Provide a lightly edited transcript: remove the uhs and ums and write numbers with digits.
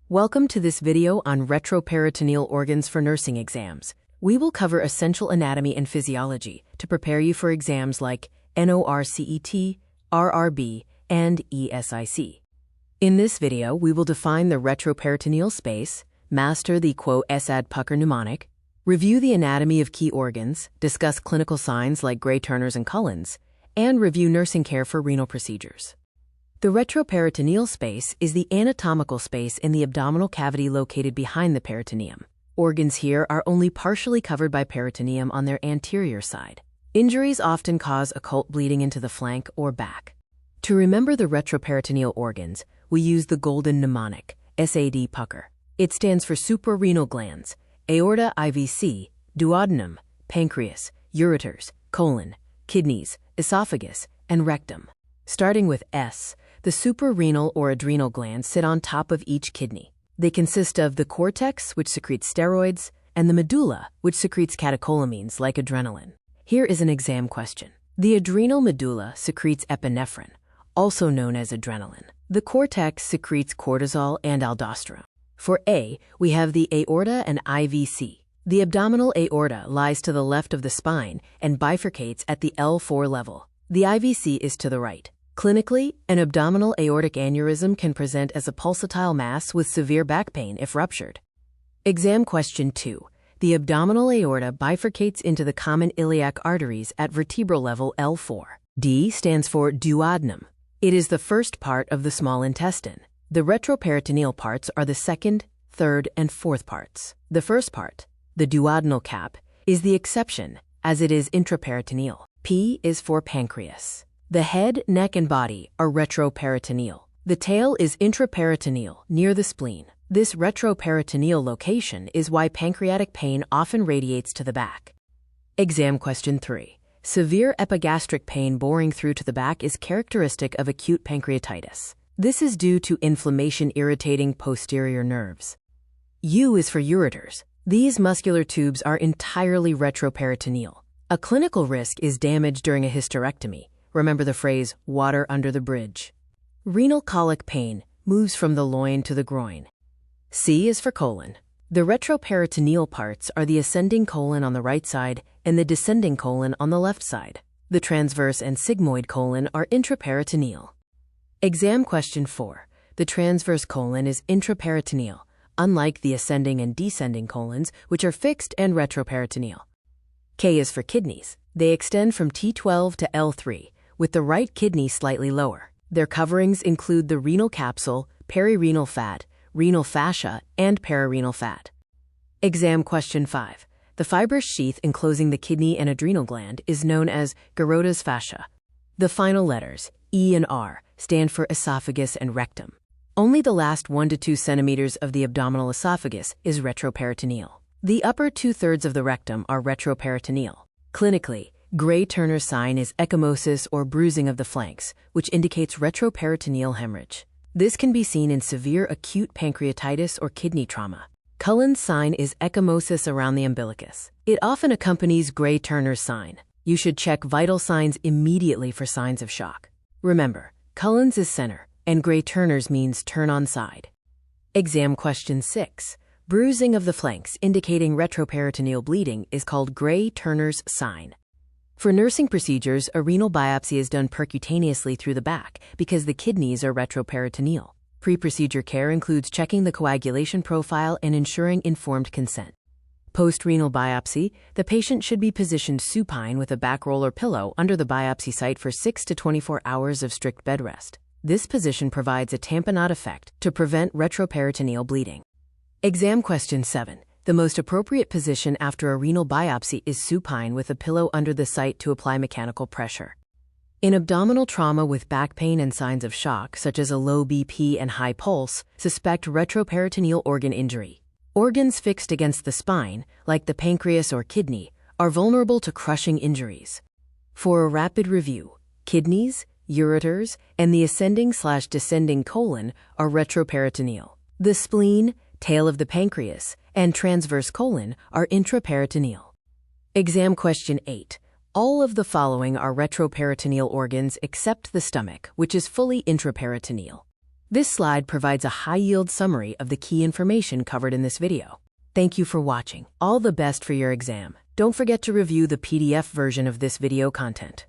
Welcome to this video on retroperitoneal organs for nursing exams. We will cover essential anatomy and physiology to prepare you for exams like NORCET, RRB, and ESIC. In this video, we will define the retroperitoneal space, master the SAD pucker mnemonic, review the anatomy of key organs, discuss clinical signs like Gray-Turners and Cullens, and review nursing care for renal procedures. The retroperitoneal space is the anatomical space in the abdominal cavity located behind the peritoneum. Organs here are only partially covered by peritoneum on their anterior side. Injuries often cause occult bleeding into the flank or back. To remember the retroperitoneal organs, we use the golden mnemonic, SAD pucker. It stands for suprarenal glands, aorta IVC, duodenum, pancreas, ureters, colon, kidneys, esophagus, and rectum. Starting with S, the suprarenal or adrenal glands sit on top of each kidney. They consist of the cortex, which secretes steroids, and the medulla, which secretes catecholamines like adrenaline. Here is an exam question. The adrenal medulla secretes epinephrine, also known as adrenaline. The cortex secretes cortisol and aldosterone. For A, we have the aorta and IVC. The abdominal aorta lies to the left of the spine and bifurcates at the L4 level. The IVC is to the right. Clinically, an abdominal aortic aneurysm can present as a pulsatile mass with severe back pain if ruptured. Exam question 2. The abdominal aorta bifurcates into the common iliac arteries at vertebral level L4. D stands for duodenum. It is the first part of the small intestine. The retroperitoneal parts are the second, third, and fourth parts. The first part, the duodenal cap, is the exception, as it is intraperitoneal. P is for pancreas. The head, neck, and body are retroperitoneal. The tail is intraperitoneal, near the spleen. This retroperitoneal location is why pancreatic pain often radiates to the back. Exam question 3. Severe epigastric pain boring through to the back is characteristic of acute pancreatitis. This is due to inflammation irritating posterior nerves. U is for ureters. These muscular tubes are entirely retroperitoneal. A clinical risk is damage during a hysterectomy. Remember the phrase, water under the bridge. Renal colic pain moves from the loin to the groin. C is for colon. The retroperitoneal parts are the ascending colon on the right side and the descending colon on the left side. The transverse and sigmoid colon are intraperitoneal. Exam question 4. The transverse colon is intraperitoneal, unlike the ascending and descending colons, which are fixed and retroperitoneal. K is for kidneys. They extend from T12 to L3, with the right kidney slightly lower. Their coverings include the renal capsule, perirenal fat, renal fascia, and pararenal fat. Exam question 5. The fibrous sheath enclosing the kidney and adrenal gland is known as Gerota's fascia. The final letters, E and R, stand for esophagus and rectum. Only the last 1 to 2 centimeters of the abdominal esophagus is retroperitoneal. The upper 2/3 of the rectum are retroperitoneal. Clinically, Gray-Turner's sign is ecchymosis or bruising of the flanks, which indicates retroperitoneal hemorrhage. This can be seen in severe acute pancreatitis or kidney trauma. Cullen's sign is ecchymosis around the umbilicus. It often accompanies Gray-Turner's sign. You should check vital signs immediately for signs of shock. Remember, Cullen's is center, and Gray-Turner's means turn on side. Exam question 6. Bruising of the flanks indicating retroperitoneal bleeding is called Gray-Turner's sign. For nursing procedures, a renal biopsy is done percutaneously through the back because the kidneys are retroperitoneal. Pre-procedure care includes checking the coagulation profile and ensuring informed consent. Post-renal biopsy, the patient should be positioned supine with a back roll or pillow under the biopsy site for 6 to 24 hours of strict bed rest. This position provides a tamponade effect to prevent retroperitoneal bleeding. Exam question 7. The most appropriate position after a renal biopsy is supine with a pillow under the site to apply mechanical pressure. In abdominal trauma with back pain and signs of shock, such as a low BP and high pulse, suspect retroperitoneal organ injury. Organs fixed against the spine, like the pancreas or kidney, are vulnerable to crushing injuries. For a rapid review, kidneys, ureters, and the ascending/descending colon are retroperitoneal. The spleen, tail of the pancreas, and transverse colon are intraperitoneal. Exam question 8. All of the following are retroperitoneal organs except the stomach, which is fully intraperitoneal. This slide provides a high-yield summary of the key information covered in this video. Thank you for watching. All the best for your exam. Don't forget to review the PDF version of this video content.